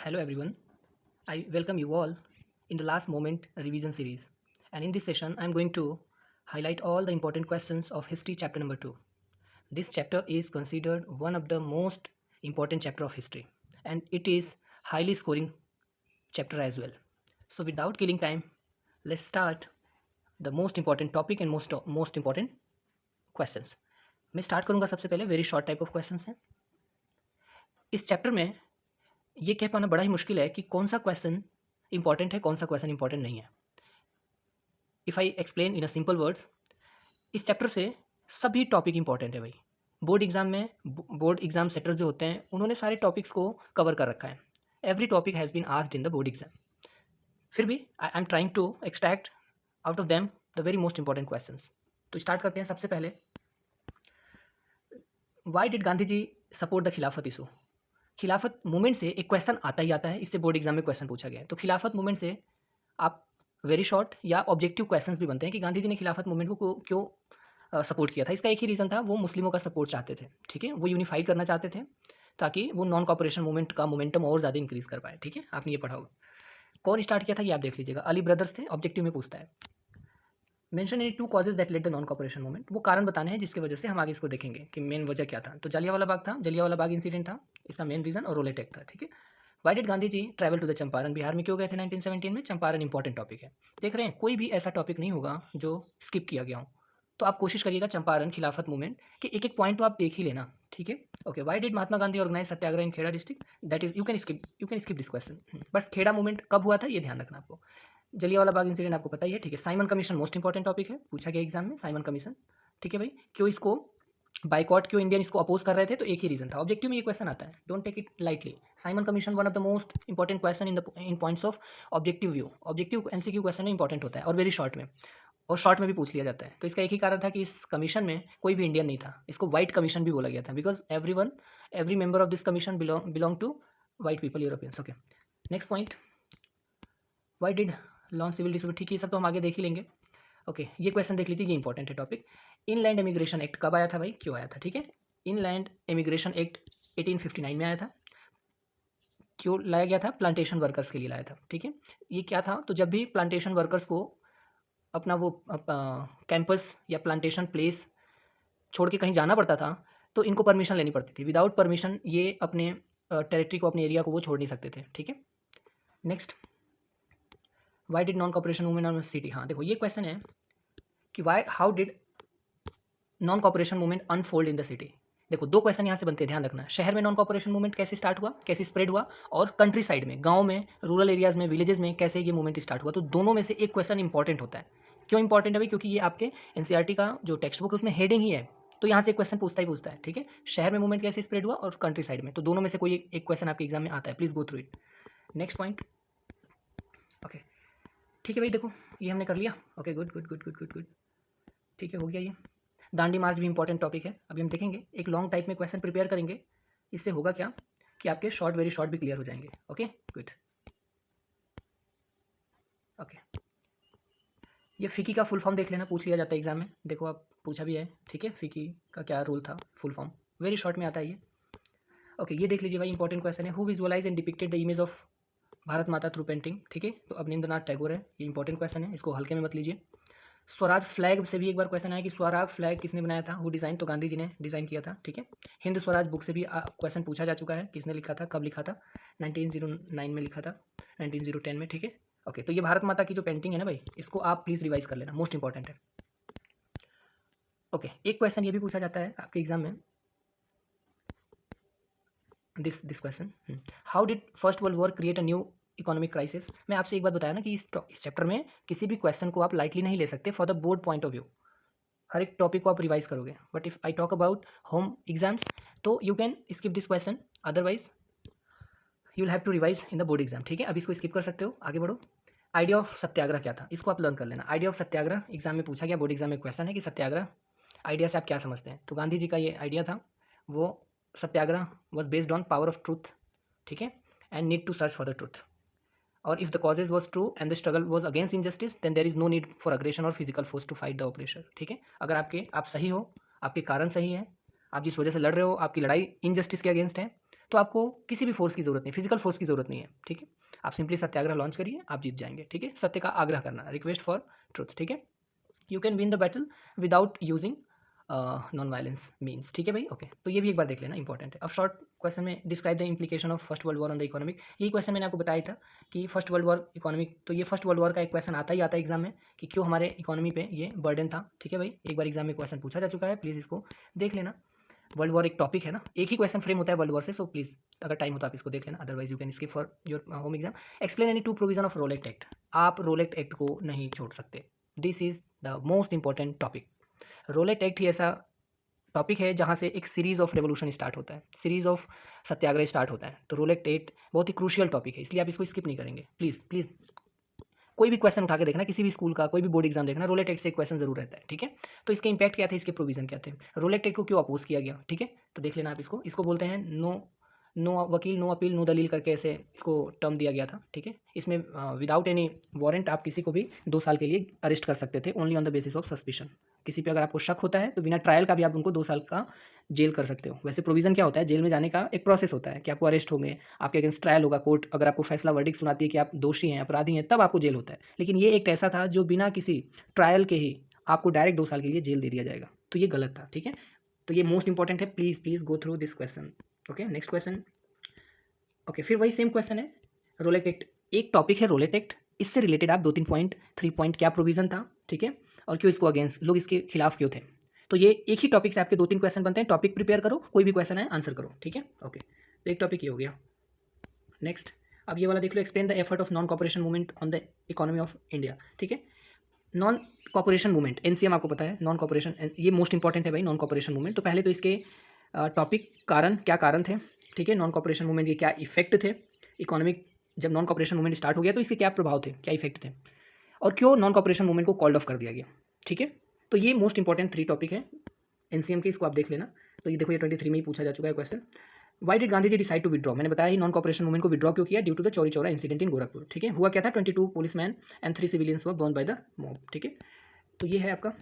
Hello everyone, I welcome you all in the last moment revision series. And in this session, I am going to highlight all the important questions of history chapter number 2. This chapter is considered one of the most important chapter of history and it is highly scoring chapter as well. So without killing time, let's start the most important topic and most important questions. मैं start करूंगा सबसे पहले very short type of questions हैं. इस chapter में ये कह पाना बड़ा ही मुश्किल है कि कौन सा क्वेश्चन इंपॉर्टेंट है, कौन सा क्वेश्चन इंपॉर्टेंट नहीं है. If I explain in a simple words, इस चैप्टर से सभी टॉपिक इंपॉर्टेंट है भाई. बोर्ड एग्जाम में बोर्ड एग्जाम सेटर जो होते हैं उन्होंने सारे टॉपिक्स को कवर कर रखा है. Every topic has been asked in the board exam. फिर भी I am trying to extract out of them the very most important question. तो स्टार्ट करते हैं. सबसे पहले, why did Gandhi ji support the Khilafat issue. Khilafat movement से एक क्वेश्चन आता ही आता है, इससे बोर्ड एग्जाम में क्वेश्चन पूछा गया है. तो खिलाफत मूवमेंट से आप वेरी शॉर्ट या ऑब्जेक्टिव क्वेश्चंस भी बनते हैं कि गांधी जी ने खिलाफत मूवमेंट को क्यों सपोर्ट किया था. इसका एक ही रीज़न था, वो मुस्लिमों का सपोर्ट चाहते थे. ठीक है, वो यूनिफाइड करना चाहते थे ताकि वो नॉन कॉपरेशन मूवमेंट का मोमेंटम और ज़्यादा इंक्रीज़ कर पाए. ठीक है, आपने ये पढ़ा होगा. कौन स्टार्ट किया था ये आप देख लीजिएगा. अली ब्रदर्स थे. ऑब्जेक्टिव में पूछता है mention any two causes that led the non cooperation movement. वो कारण बताने हैं जिसकी वजह से हम आगे इसको देखेंगे कि मेन वजह क्या था. तो जलियांवाला बाग था. जलियांवाला बाग इंसिडेंट था इसका मेन रीज़न, और रोल अटैक था. ठीक है. Why did Gandhi ji travel to the Champaran. Bihar में क्यों गए थे 1917 में. चंपारण इंपॉर्टेंट टॉपिक है. देख रहे हैं, कोई भी ऐसा टॉपिक नहीं होगा जो स्किप किया गया हो. तो आप कोशिश करिएगा चंपारण खिलाफत मूवमेंट के एक एक पॉइंट तो आप देख ही लेना. ठीक है. Okay. Why did Mahatma Gandhi organise satyagraha in Kheda district. That is you can skip this question. बस खेड़ा मूवमेंट कब हुआ था ये ध्यान रखना आपको. जलियांवाला बाग इंसिडेंट आपको पता ही है. ठीक है. Simon commission most important topic है, पूछा गया एग्जाम में. Simon commission. ठीक है भाई. क्यों इसको बाइकॉट, क्यों इंडियन इसको अपोज कर रहे थे, तो एक ही रीजन था. ऑब्जेक्टिव में ये क्वेश्चन आता है, don't take it lightly. Simon commission one of the most important question in points of objective view. Objective MCQ question में इंपॉर्टेंट होता है और वेरी शॉर्ट में, और शॉर्ट में भी पूछ लिया जाता है. तो इसका एक ही कारण था कि इस कमीशन में कोई भी इंडियन नहीं था. इसको वाइट कमीशन भी बोला गया था because every member of this commission belong to white people, Europeans. Okay. Next point, why did launch civil dispute. ठीक है, सब तो हम आगे देख ही लेंगे. ओके. ये क्वेश्चन देख लीजिए, ये इंपॉर्टेंट है टॉपिक. इनलैंड इमिग्रेशन एक्ट कब आया था भाई, क्यों आया था. ठीक है. इनलैंड इमिग्रेशन एक्ट 1859 में आया था. क्यों लाया गया था, प्लांटेशन वर्कर्स के लिए लाया था. ठीक है. ये क्या था, तो जब भी प्लांटेशन वर्कर्स को अपना वो कैंपस या प्लांटेशन प्लेस छोड़ के कहीं जाना पड़ता था तो इनको परमिशन लेनी पड़ती थी. विदाउट परमिशन ये अपने टेरिटरी को, अपने एरिया को वो छोड़ नहीं सकते थे. ठीक है. Next, why did non cooperation movement on city. हाँ देखो, ये क्वेश्चन है कि how did non cooperation movement unfold in the city. देखो, दो क्वेश्चन यहाँ से बनते हैं, ध्यान रखना. शहर में नॉन कॉपरेशन मूवमेंट कैसे स्टार्ट हुआ, कैसे स्प्रेड हुआ, और कंट्री साइड में, गांव में, रूरल एरियाज में, विलेजेस में कैसे ये मूवमेंट स्टार्ट हुआ. तो दोनों में से एक क्वेश्चन इंपॉर्टेंट होता है. क्यों इंपॉर्टेंट है भाई, क्योंकि ये आपके एनसीईआरटी का जो टेक्स्ट बुक है उसमें हेडिंग ही है. तो यहाँ से एक क्वेश्चन पूछता ही पूछता है. ठीक है. शहर में मूवमेंट कैसे स्प्रेड हुआ और कंट्री साइड में, तो दोनों में से कोई एक क्वेश्चन आपके एग्जाम में आता है. Please go through it. Next point. Okay. ठीक है भाई, देखो ये हमने कर लिया. Okay, good good good good good good. ठीक है, हो गया ये. दांडी मार्च भी इंपॉर्टेंट टॉपिक है, अभी हम देखेंगे. एक लॉन्ग टाइप में क्वेश्चन प्रिपेयर करेंगे, इससे होगा क्या कि आपके शॉर्ट, वेरी शॉर्ट भी क्लियर हो जाएंगे. Okay, good. ओके. ये फिकी का फुल फॉर्म देख लेना, पूछ लिया जाता है एग्जाम में. देखो आप, पूछा भी है. ठीक है, फिकी का क्या रोल था, फुल फॉर्म वेरी शॉर्ट में आता है ये. ओके, ये देख लीजिए भाई, इंपॉर्टेंट क्वेश्चन है. Who visualise and depicted the image of Bharat Mata through painting. ठीक है, तो अवनींद्रनाथ टैगोर है. ये इंपॉर्टेंट क्वेश्चन है, इसको हल्के में मत लीजिए. स्वराज फ्लैग से भी एक बार क्वेश्चन आया कि स्वराज फ्लैग किसने बनाया था, हु डिज़ाइन, तो गांधी जी ने डिज़ाइन किया था. ठीक है. हिंद स्वराज बुक से भी क्वेश्चन पूछा जा चुका है, किसने लिखा था, कब लिखा था. 1909 में लिखा था, 1910 में. ठीक है. ओके, तो ये भारत माता की जो पेंटिंग है ना भाई, इसको आप प्लीज़ रिवाइज कर लेना, मोस्ट इंपॉर्टेंट है. ओके. एक क्वेश्चन ये भी पूछा जाता है आपके एग्जाम में, this question, how did first world war create a new economic crisis. मैं आपसे एक बात बताया ना कि इस चैप्टर में किसी भी क्वेश्चन को आप लाइटली नहीं ले सकते for the board point of view. हर एक टॉपिक को आप रिवाइज करोगे. But if I talk about home exams, तो you can skip this question, otherwise you will have to revise in the board exam. ठीक है, अब इसको स्किप कर सकते हो, आगे बढ़ो. आइडिया ऑफ सत्याग्रह क्या था, इसको आप लर्न कर लेना. आइडिया ऑफ सत्याग्रह एग्जाम में पूछा गया, बोर्ड एग्जाम में क्वेश्चन है कि सत्याग्रह आइडिया से आप क्या समझते हैं. तो गांधी जी का ये आइडिया था, वो satyagraha was based on power of truth. ठीक है, and need to search for the truth. और if the causes was true and the struggle was against injustice, then there is no need for aggression और physical force to fight the operation. ठीक है. अगर आप सही हो, आपके कारण सही है, आप जिस वजह से लड़ रहे हो, आपकी लड़ाई इनजस्टिस के अगेंस्ट है, तो आपको किसी भी फोर्स की ज़रूरत नहीं, फिजिकल फोर्स की ज़रूरत नहीं है, ठीक है। आप सिंपली सत्याग्रह लॉन्च करिए, आप जीत जाएंगे, ठीक है। सत्य का आग्रह करना, रिक्वेस्ट फॉर ट्रुथ, ठीक है। You can win the battle without using non violence means, ठीक है भाई, ओके। तो ये भी एक बार देख लेना, इंपॉर्टेंट है। अब शॉर्ट क्वेश्चन में describe the implication of first world war on the economic, यही क्वेश्चन मैंने आपको बताया था कि फर्स्ट वर्ल्ड वॉर इकोनॉमिक, तो ये फर्स्ट वर्ल्ड वॉर का एक क्वेश्चन आता ही आता है एग्जाम में कि क्यों हमारे इकोनॉमी पे ये बर्डन था, ठीक है भाई। एक बार एग्जाम में क्वेश्चन पूछा जा चुका है, प्लीज़ इसको देख लेना। वर्ल्ड वॉर एक टॉपिक है ना, एक ही क्वेश्चन फ्रेम होता है वर्ल्ड वॉर से, सो प्लीज़ अगर टाइम हो तो आप इसको देख लेना, otherwise you can skip for your home exam. Explain any two provision of Rowlatt act, आप रोलेक्ट एक्ट को नहीं छोड़ सकते, this is the most important topic. Rowlatt act ही ऐसा टॉपिक है जहाँ से एक सीरीज ऑफ रेवोल्यूशन स्टार्ट होता है, सीरीज ऑफ सत्याग्रह स्टार्ट होता है। तो रोलेक्ट एक्ट बहुत ही क्रूशियल टॉपिक है, इसलिए आप इसको स्किप नहीं करेंगे, प्लीज़ प्लीज़। कोई भी क्वेश्चन उठा के देखना, किसी भी स्कूल का कोई भी बोर्ड एग्जाम देखना, रोलेट एक्ट से एक क्वेश्चन जरूर रहता है, ठीक है। तो इसके इंपैक्ट क्या थे, इसके प्रोविजन क्या थे, रोलेट एक्ट को क्यों अपोज किया गया, ठीक है। तो देख लेना आप इसको बोलते हैं नो वकील नो अपील नो दलील करके ऐसे इसको टर्म दिया गया था, ठीक है। इसमें विदाउट एनी वारंट आप किसी को भी 2 साल के लिए अरेस्ट कर सकते थे, only on the basis of suspicion. किसी पे अगर आपको शक होता है तो बिना ट्रायल का भी आप उनको 2 साल का जेल कर सकते हो। वैसे प्रोविजन क्या होता है, जेल में जाने का एक प्रोसेस होता है कि आपको अरेस्ट होंगे, आपके अगेंस्ट ट्रायल होगा, कोर्ट अगर आपको फैसला वर्डिक्ट सुनाती है कि आप दोषी हैं, अपराधी हैं, तब आपको जेल होता है। लेकिन ये एक ऐसा था जो बिना किसी ट्रायल के ही आपको डायरेक्ट 2 साल के लिए जेल दे दिया जाएगा, तो ये गलत था, ठीक है। तो ये मोस्ट इंपॉर्टेंट है, please please go through this question, okay. Next question, okay, फिर वही सेम क्वेश्चन है, रोलेट एक्ट एक टॉपिक है, रोलेट एक्ट, इससे रिलेटेड आप 2-3 पॉइंट 3 पॉइंट क्या प्रोविजन था, ठीक है, और क्यों इसको अगेंस्ट लोग इसके खिलाफ क्यों थे। तो ये एक ही टॉपिक से आपके 2-3 क्वेश्चन बनते हैं, टॉपिक प्रिपेयर करो, कोई भी क्वेश्चन है आंसर करो, ठीक है, ओके। तो एक टॉपिक ये हो गया। नेक्स्ट, अब ये वाला देख लो, explain the effort of non cooperation movement on the economy of India, ठीक है। नॉन कॉपरेशन मूवमेंट, एनसीएम आपको पता है, नॉन कॉपरेशन, ये मोस्ट इंपॉर्टेंट है भाई, नॉन कॉपरेशन मूवमेंट। तो पहले तो इसके टॉपिक कारण, क्या कारण थे, ठीक है, नॉन कॉपरेशन मूवमेंट के क्या इफेक्ट थे, इकोनॉमिक जब नॉन कॉपरेशन मूवमेंट स्टार्ट हो गया तो इसके क्या प्रभाव थे, क्या इफेक्ट थे, और क्यों नॉन कॉपरेशन मूवमेंट को कॉल्ड ऑफ कर दिया गया, ठीक है। तो ये मोस्ट इंपॉर्टेंट 3 टॉपिक है एनसीएम के, इसको आप देख लेना। तो ये देखो, ये 23 में ही पूछा जा चुका है question. Why did Gandhi ji decide to withdraw, मैंने बताया ही नॉन कॉपरेशन मूवमेंट को विड्रॉ क्यों किया, due to the Chauri Chaura incident in Gorakhpur, ठीक है। हुआ क्या था, 22 policemen and 3 civilians were burnt by the mob, ठीक है। तो ये है आपका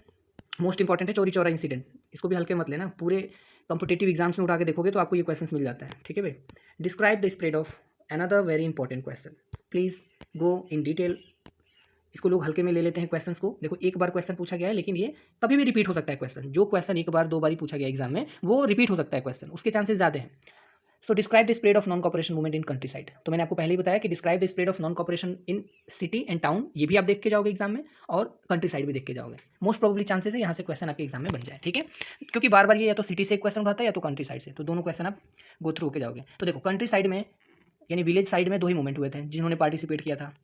मोस्ट इंपॉर्टेंट है, चौरी चौरा इंसिडेंट, इसको भी हल्के मत लेना, पूरे कॉम्पिटेटिव एग्जाम्स में उठा के देखोगे तो आपको ये क्वेश्चन मिल जाता है, ठीक है भाई। Describe the spread of, another very important question, please go in detail. इसको लोग हल्के में ले लेते हैं क्वेश्चंस को, देखो एक बार क्वेश्चन पूछा गया है, लेकिन ये कभी भी रिपीट हो सकता है क्वेश्चन, जो क्वेश्चन एक बार 2 बार पूछा गया एग्जाम में वो रिपीट हो सकता है क्वेश्चन, उसके चांसेस ज़्यादा हैं। So describe the spread of non cooperation movement in country side, तो मैंने आपको पहले ही बताया कि describe the spread of non cooperation in city and town, ये भी आप देख के जाओगे एग्जाम में, और कंट्री साइड भी देख के जाओगे। मोस्ट प्रोबेबली चांसेस है यहाँ से क्वेश्चन आपके एग्जाम में बन जाए, ठीक है, क्योंकि बार बार ये या तो सिटी से एक क्वेश्चन उठाता है या तो कंट्री साइड से, तो दोनों क्वेश्चन आप गो थ्रू होकर जाओगे। तो देखो, कंट्री साइड में यानी विलेज साइड में 2 ही मूवमेंट हुए थे जिन्होंने पार्टिसिपेट किया था।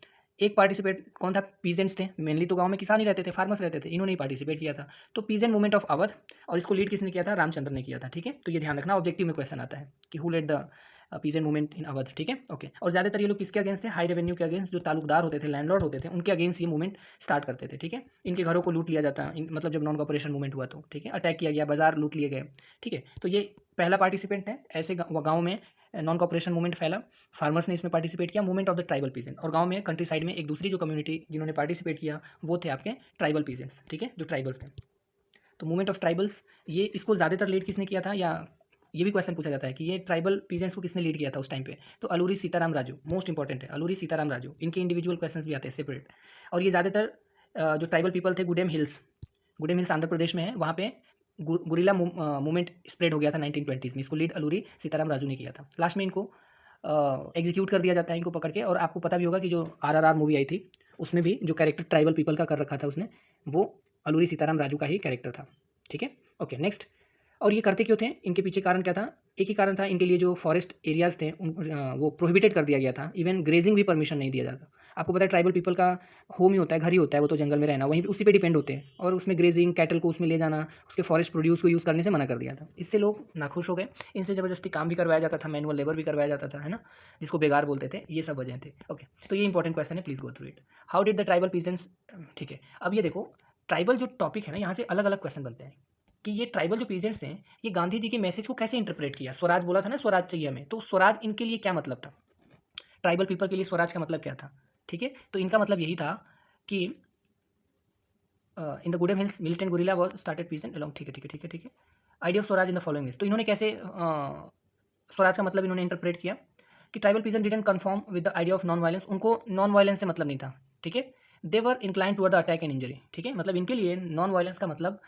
एक पार्टिसिपेट कौन था, पीजेंट्स थे, मेनली तो गांव में किसान ही रहते थे, फार्मर्स रहते थे, इन्होंने ही पार्टिसिपेट किया था। तो पीजेंट मूवमेंट ऑफ अवध, और इसको लीड किसने किया था, रामचंद्र ने किया था, ठीक है। तो ये ध्यान रखना, ऑब्जेक्टिव में क्वेश्चन आता है कि who led the peasant movement in Awadh, ठीक है, ओके। और ज़्यादातर ये लोग किसके अगेंस्ट थे, हाई रेवेन्यू के अगेंस्ट, जो तालुकदार होते थे, लैंडलॉर्ड होते थे, उनके अगेंस्ट ये मूवमेंट स्टार्ट करते थे, ठीक है। इनके घरों को लूट लिया जाता, मतलब जब नॉन कॉपरेशन मूवमेंट हुआ तो, ठीक है, अटैक किया गया, बाजार लूट लिए गए, ठीक है। तो ये पहला पार्टिसिपेंट है, ऐसे गाँव में नॉन कॉपरेशन मूवमेंट फैला, फार्मर्स ने इसमें पार्टिसिपेट किया, movement of the tribal peasant, और गांव में कंट्री साइड में एक दूसरी जो कम्युनिटी जिन्होंने पार्टिसिपेट किया वो थे आपके ट्राइबल पीजेंट्स, ठीक है, जो ट्राइबल्स थे। तो मूवमेंट ऑफ ट्राइबल्स, ये इसको ज़्यादातर लीड किसने किया था, या ये भी क्वेश्चन पूछा जाता है कि ये ट्राइबल पीजेंट्स को किसने लीड किया था उस टाइम पे, तो अलूरी सीताराम राजू, मोस्ट इंपॉर्टेंट है, अलूरी सीताराम राजू, इनके इंडिविजुअल क्वेश्चन भी आते हैं सेपरेट। और ये ज़्यादातर जो ट्राइबल पीपल थे, गुडेम हिल्स आंध्र प्रदेश में है, वहाँ पे गुरिल्ला मूवमेंट स्प्रेड हो गया था 1920s में, इसको लीड अलूरी सीताराम राजू ने किया था। लास्ट में इनको एग्जीक्यूट कर दिया जाता है इनको पकड़ के, और आपको पता भी होगा कि जो RRR मूवी आई थी उसमें भी जो कैरेक्टर ट्राइबल पीपल का कर रखा था उसने, वो अलूरी सीताराम राजू का ही कैरेक्टर था, ठीक है, ओके। नेक्स्ट, और ये करते क्यों थे, इनके पीछे कारण क्या था, एक ही कारण था, इनके लिए जो फॉरेस्ट एरियाज़ थे वो प्रोहिबिटेड कर दिया गया था, इवन ग्रेजिंग भी परमिशन नहीं दिया जाता। आपको पता है ट्राइबल पीपल का होम ही होता है, घर ही होता है, वो तो जंगल में रहना, वहीं उसी पे डिपेंड होते हैं, और उसमें ग्रेजिंग कैटल को उसमें ले जाना, उसके फॉरेस्ट प्रोड्यूस को यूज़ करने से मना कर दिया था। इससे लोग नाखुश हो गए, इनसे ज़बरदस्ती काम भी करवाया जाता था, मैनुअल लेबर भी करवाया जाता था, है ना, जिसको बेगार बोलते थे, ये सब वजह थे, ओके। तो ये इंपॉर्टेंट क्वेश्चन है, please go through it. How did the tribal peasants, ठीक है। अब ये देखो, ट्राइबल जो टॉपिक है ना, यहाँ से अलग अलग क्वेश्चन बनते हैं कि ये ट्राइबल जो पीजेंट्स थे, ये गांधी जी के मैसेज को कैसे इंटरप्रेट किया, स्वराज बोला था ना, स्वराज चाहिए हमें, तो स्वराज इनके लिए क्या मतलब था, ट्राइबल पीपल के लिए स्वराज का मतलब क्या था, ठीक है। तो इनका मतलब यही था कि in the Gudem hills militant guerrilla was started peasant along, ठीक है, idea of Swaraj in the following list. तो इन्होंने कैसे स्वराज का मतलब इन्होंने इंटरप्रेट किया कि tribal peasant didn't confirm with the idea of non violence, उनको नॉन वायलेंस से मतलब नहीं था, ठीक है। They were incline toward the attack and injury, ठीक है, मतलब इनके लिए नॉन वायलेंस का मतलब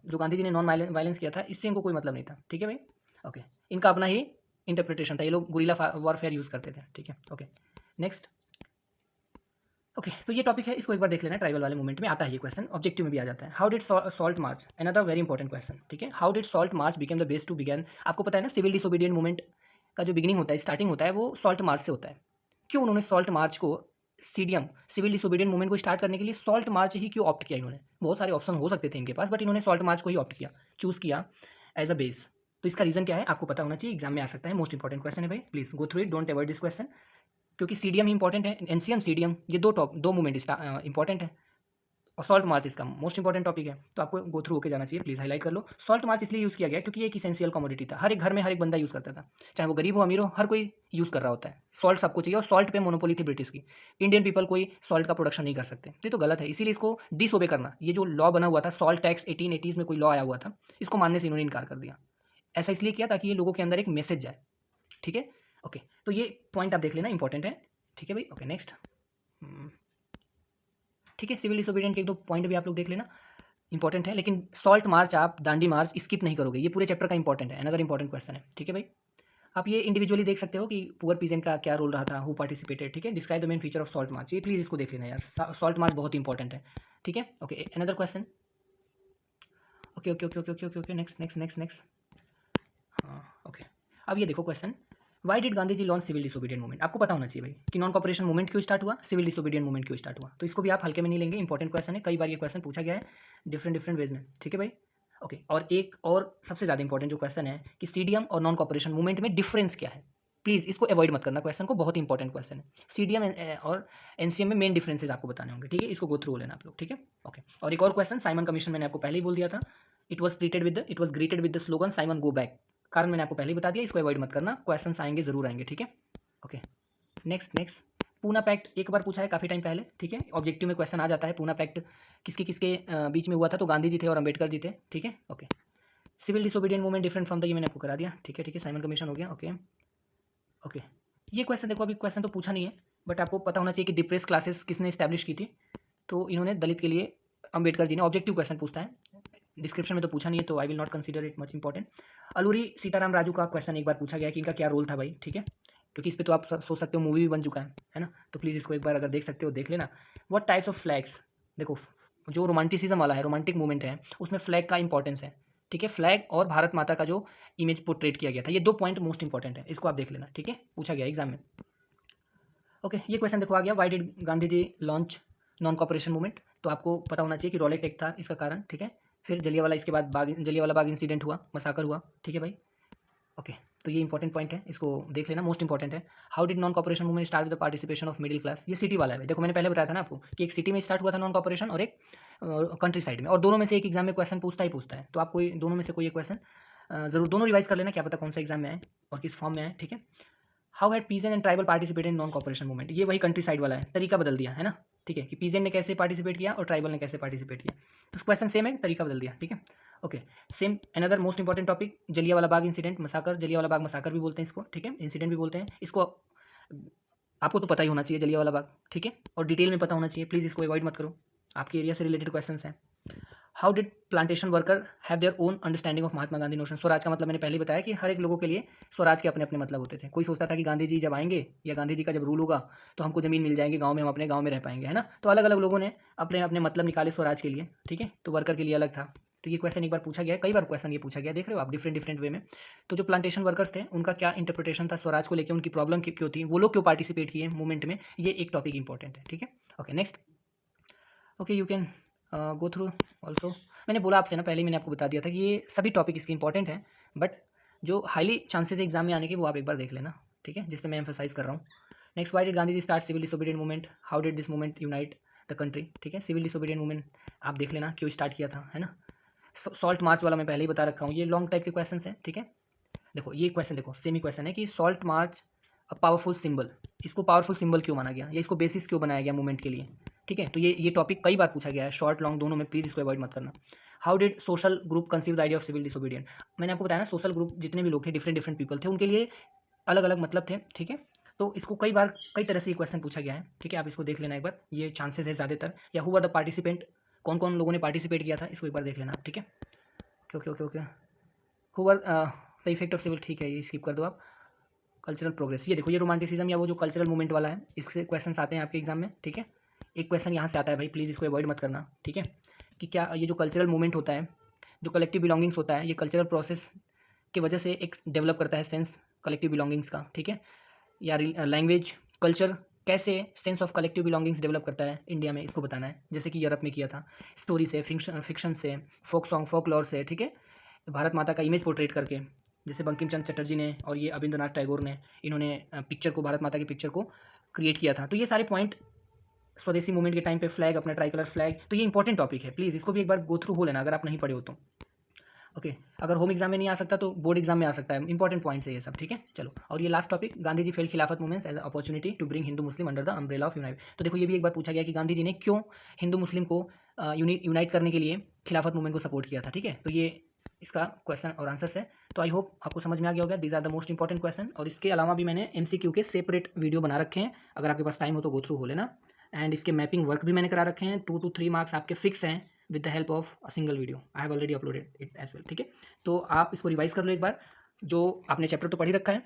जो गांधी जी ने नॉन वायलेंस किया था इससे इनको कोई मतलब नहीं था, ठीक है भाई। ओके, इनका अपना ही इंटरप्रिटेशन था, ये लोग गुरिल्ला वॉरफेयर यूज़ करते थे, ठीक है। Okay next. ओके तो ये टॉपिक है, इसको एक बार देख लेना, ट्राइबल वाले मूवमेंट में आता है ये क्वेश्चन, ऑब्जेक्टिव में भी आ जाता है। How did salt march, another very important question, ठीक है। How did salt march became the base to begin, आपको पता है ना सिविल डिसोबीडियंट मूवमेंट का जो बिगिनिंग होता है, स्टार्टिंग होता है, वो सॉल्ट मार्च से होता है। क्यों उन्होंने सॉल्ट मार्च को, सीडीएम सिविल डिसोबीडियंट मूवमेंट को स्टार्ट करने के लिए सॉल्ट मार्च ही क्यों ऑप्ट किया इन्होंने? बहुत सारे ऑप्शन हो सकते थे इनके पास, बट इन्होंने सॉल्ट मार्च को ही ऑप्ट किया, चूज़ किया एज अ बेस। तो इसका रीज़न क्या है आपको पता होना चाहिए, एग्जाम में आ सकता है, मोस्ट इंपॉर्टेंट क्वेश्चन है भाई, please go through it, don't avoid this question, क्योंकि सीडीएम ही इंपॉर्टेंट है, एनसीएम सीडीएम ये दो मूवमेंट इंपॉर्टेंट है, और सॉल्ट मार्च इसका मोस्ट इंपॉर्टेंट टॉपिक है, तो आपको गो थ्रू होकर जाना चाहिए, प्लीज़ हाईलाइट कर लो। सॉल्ट मार्च इसलिए यूज़ किया गया क्योंकि ये एक इसेंशियल कमोडिटी था, हर एक घर में हर एक बंदा यूज़ करता था, चाहे वो गरीब हो अमीर हो, हर कोई यूज़ कर रहा होता है, सॉल्ट सबको चाहिए, और सॉल्ट पे मोनोपोली थी ब्रिटिश की, इंडियन पीपल कोई सॉल्ट का प्रोडक्शन नहीं कर सकते, तो ये तो गलत है, इसीलिए इसको डिसओबे करना, ये जो लॉ बना हुआ था सॉल्ट टैक्स 1880s में कोई लॉ आया हुआ था, इसको मानने से इन्होंने इनकार कर दिया। ऐसा इसलिए किया ताकि ये लोगों के अंदर एक मैसेज जाए, ठीक है। ओके तो ये पॉइंट आप देख लेना, इंपॉर्टेंट है, ठीक है भाई। ओके नेक्स्ट, ठीक है, सिविल डिसोबीडियंट के एक दो पॉइंट भी आप लोग देख लेना, इंपॉर्टेंट है, लेकिन सॉल्ट मार्च आप दांडी मार्च स्किप नहीं करोगे, ये पूरे चैप्टर का इंपॉर्टेंट है, अनदर इंपॉर्टेंट क्वेश्चन है, ठीक है भाई। आप ये इंडिविजुअली देख सकते हो कि पुअर पीजेंट का क्या रोल रहा था, हु पार्टिसिपेटेड, ठीक है। Describe the main feature of salt march, ये प्लीज़ इसको देख लेना यार, सॉल्ट मार्च बहुत इंपॉर्टेंट है, ठीक है। Okay another question, okay okay okay okay okay okay next next next next, हाँ ओके। अब ये देखो question, why did Gandhi ji launch civil disobedient movement, आपको पता होना चाहिए भाई कि नॉन कॉपरेशन मूवमेंट क्यों स्टार्ट हुआ, सिविल डिसोबीडियंट मूवमेंट क्यों स्टार्ट हुआ, तो इसको भी आप हल्के में नहीं लेंगे, इंपॉर्टेंट क्वेश्चन है, कई बार ये क्वेश्चन पूछा गया है डिफरेंट वेज में, ठीक है भाई। ओके और एक और सबसे ज़्यादा इंपॉर्टेंट जो क्वेश्चन है कि सीडीएम और नॉन कॉपरेशन मूवमेंट में डिफरेंस क्या है, प्लीज़ इसको अवॉइड मत करना क्वेश्चन को, बहुत इंपॉर्टेंट क्वेश्चन है। सीडीएम और एनसीएम में मेन डिफरेंसेज आपको बताने होंगे, ठीक है, इसको गो थ्रू लेना आप लोग, ठीक है। ओके और एक और क्वेश्चन, साइमन कमीशन मैंने आपको पहले ही बोल दिया था, it was greeted with the slogan Simon go back, कारण मैंने आपको पहले ही बता दिया, इसको अवॉइड मत करना, क्वेश्चंस आएंगे जरूर आएंगे, ठीक है। Okay next next, Poona pact एक बार पूछा है काफ़ी टाइम पहले, ठीक है, ऑब्जेक्टिव में क्वेश्चन आ जाता है, पूना पैक्ट किसके किसके बीच में हुआ था, तो गांधी जी थे और अंबेडकर जी थे, ठीक है। Okay civil disobedient movement different from the, ये मैंने आपको करा दिया, ठीक है ठीक है, साइमन कमीशन हो गया। ओके ओके ये क्वेश्चन देखो, अभी क्वेश्चन तो पूछा नहीं है, बट आपको पता होना चाहिए कि डिप्रेस क्लासेस किसने इस्टेब्लिश की थी, तो इन्होंने दलित के लिए अंबेडकर जी ने, ऑब्जेक्टिव क्वेश्चन पूछता है, डिस्क्रिप्शन में तो पूछा नहीं है, तो I will not consider it much important. Alluri Sitaram Raju का क्वेश्चन एक बार पूछा गया कि इनका क्या रोल था भाई, ठीक है, क्योंकि इस पर तो आप सोच सकते हो, मूवी भी बन चुका है ना, तो प्लीज़ इसको एक बार अगर देख सकते हो देख लेना। व्हाट टाइप्स ऑफ फ्लैग्स, देखो जो रोमांटिसिज्म वाला है, रोमांटिक मूवमेंट है, उसमें फ्लैग का इंपॉर्टेंस है, ठीक है, फ्लैग और भारत माता का जो इमेज पोर्ट्रेट किया गया था, ये दो पॉइंट मोस्ट इंपॉर्टेंट है, इसको आप देख लेना, ठीक है, पूछा गया एग्जाम में। ओके ये क्वेश्चन देखो आ गया, why did Gandhi ji launch non cooperation movement, तो आपको पता होना चाहिए कि रॉलेट एक्ट था इसका कारण, ठीक है। फिर जलियांवाला, इसके बाद जलियांवाला बाग इंसिडेंट हुआ, मसाकर हुआ, ठीक है भाई। ओके तो ये इंपॉर्टेंट पॉइंट है, इसको देख लेना, मोस्ट इंपॉर्टेंट है। How did non cooperation movement start with the participation of middle class, ये सिटी वाला है, देखो मैंने पहले बताया था ना आपको कि एक सिटी में स्टार्ट हुआ था नॉन कॉपरेशन और एक कंट्री साइड में, और दोनों में से एक एग्जाम में क्वेश्चन पूछता ही पूछता है, तो आप कोई दोनों में से कोई एक क्वेश्चन जरूर दोनों रिवाइज कर लेना, क्या पता कौन सा एग्जाम में आए और किस फॉर्म में आए, ठीक है। How had peasant and tribal participate in non cooperation movement, ये वही कंट्री साइड वाला है, तरीका बदल दिया है ना, ठीक है, कि पीजेंट ने कैसे पार्टिसिपेट किया और ट्राइबल ने कैसे पार्टिसिपेट किया, तो क्वेश्चन सेम है, तरीका बदल दिया, ठीक है। Okay same another most important topic, Jallianwala Bagh incident, massacre, Jallianwala Bagh massacre भी बोलते हैं इसको, ठीक है, इंसिडेंट भी बोलते हैं इसको, आपको तो पता ही होना चाहिए जलियांवाला बाग, ठीक है, और डिटेल में पता होना चाहिए, प्लीज़ इसको अवॉइड मत करो, आपके एरिया से रिलेटेड क्वेश्चन हैं। How did plantation worker have their own understanding of Mahatma Gandhi notion, Swaraj का मतलब मैंने पहले ही बताया कि हर एक लोगों के लिए स्वराज के अपने अपने मतलब होते थे, कोई सोचता था कि गांधी जी जब आएंगे या गांधी जी का जब रूल होगा तो हमको ज़मीन मिल जाएंगे गाँव में, हम अपने गाँव में रह पाएंगे, है ना, तो अलग अलग लोगों ने अपने अपने मतलब निकाले स्वराज के लिए, ठीक है, तो वर्कर के लिए अलग था, तो ये क्वेश्चन एक बार पूछा गया, कई बार क्वेश्चन ये पूछा गया, देख रहे हो आप, डिफरेंट वे में। तो जो प्लांटेशन वर्कर्स थे उनका क्या इंटरप्रिटेशन था स्वराज को लेकर, उनकी प्रॉब्लम क्यों थी, वो लोग क्यों पार्टिसिपेट किए मूवमेंट में, ये एक टॉपिक इंपॉर्टेंट है, ठीक है। Okay next, okay you can go through also, मैंने बोला आपसे ना पहले ही, मैंने आपको बता दिया था कि ये सभी टॉपिक इसके इंपॉर्टेंट हैं, बट जो हाईली चांसेस है एग्जाम में आने के वो आप एक बार देख लेना, ठीक है, जिस पे मैं एम्फोसाइज कर रहा हूँ। Next, why did Gandhi ji start civil disobedient movement, how did this movement unite the country, ठीक है, सिविल डिसोबीडियंट मूवमेंट आप देख लेना क्यों स्टार्ट किया था, है ना। सॉल्ट मार्च वाला मैं पहले ही बता रखा हूँ, ये लॉन्ग टाइप के क्वेश्चन हैं, ठीक है। देखो ये क्वेश्चन देखो सेमी क्वेश्चन है कि salt march a powerful symbol, इसको पावरफुल सिंबल क्यों माना गया या इसको बेसिस क्यों बनाया गया मूवमेंट के लिए, ठीक है, तो ये टॉपिक कई बार पूछा गया है, शॉर्ट लॉन्ग दोनों में, प्लीज़ इसको अवॉइड मत करना। How did social group conceive the idea of civil disobedient. मैंने आपको बताया ना, सोशल ग्रुप जितने भी लोग थे, डिफरेंट डिफरेंट पीपल थे, उनके लिए अलग अलग मतलब थे, ठीक है। तो इसको कई बार कई तरह से ये क्वेश्चन पूछा गया है, ठीक है। आप इसको देख लेना एक बार, ये चांसेस है ज़्यादातर। या हुआ द पार्टिसिपेंट, कौन कौन लोगों ने पार्टिसिपेट किया था, इसको एक बार देख लेना आप, ठीक है। Okay okay okay. हुआ द इफेक्ट ऑफ सिविल, ठीक है, ये स्किप कर दो आप। कल्चरल प्रोग्रेस, ये देखो, ये रोमांटिसिज्म या वो जो कल्चरल मूवमेंट वाला है, इससे क्वेश्चन आते हैं आपके एग्जाम में, ठीक है। एक क्वेश्चन यहाँ से आता है भाई, प्लीज़ इसको अवॉइड मत करना, ठीक है। कि क्या ये जो कल्चरल मूवमेंट होता है, जो कलेक्टिव बिलोंगिंग्स होता है, ये कल्चरल प्रोसेस की वजह से एक डेवलप करता है सेंस कलेक्टिव बिलोंगिंग्स का, ठीक है। या लैंग्वेज कल्चर कैसे sense of collective belongings develop करता है इंडिया में, इसको बताना है, जैसे कि यूरोप में किया था, स्टोरी से, फिक्शन से, फोक सॉन्ग, फोक लॉर से, ठीक है। भारत माता का इमेज पोर्ट्रेट करके, जैसे बंकिम चंद्र चटर्जी ने और ये रविंद्रनाथ टैगोर ने, इन्होंने पिक्चर को, भारत माता की पिक्चर को क्रिएट किया था। तो ये सारे पॉइंट, स्वदेशी मूवमेंट के टाइम पे फ्लैग, अपना ट्राई कलर फ्लैग, तो ये इंपॉर्टेंट टॉपिक है, प्लीज़ इसको भी एक बार गो थ्रू हो लेना अगर आप नहीं पढ़े हो तो। ओके, अगर होम एग्जाम में नहीं आ सकता तो बोर्ड एग्जाम में आ सकता है, इंपॉर्टेंट पॉइंट्स है ये सब, ठीक है। चलो, और ये last topic, Gandhi ji fail Khilafat movements as opportunity to bring Hindu Muslim under the umbrella of unite. तो देखो, ये भी एक बार पूछा गया कि गांधी जी ने क्यों हिंदू मुस्लिम को यूनाइट करने के लिए खिलाफत मूवमेंट को सपोर्ट किया था, ठीक है। तो ये इसका क्वेश्चन और आंसर्स है। तो आई होप आपको समझ में आ गया होगा, these are the most important question. और इसके अलावा भी मैंने एमसीक्यू के सेपरेट वीडियो बना रखे हैं, अगर आपके पास टाइम हो तो गो थ्रू हो लेना। एंड इसके मैपिंग वर्क भी मैंने करा रखे हैं, 2 to 3 मार्क्स आपके फिक्स हैं with the help of a single video, I have already uploaded it as well, ठीक है। तो आप इसको रिवाइज कर लो एक बार, जो आपने चैप्टर तो पढ़ ही रखा है,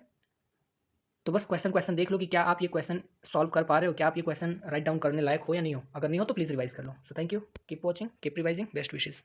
तो बस क्वेश्चन देख लो कि क्या आप ये क्वेश्चन सॉल्व कर पा रहे हो, क्या आप ये क्वेश्चन राइट डाउन करने लायक हो या नहीं हो। अगर नहीं हो तो प्लीज़ रिवाइज कर लो। So thank you, keep watching, keep revising, best wishes.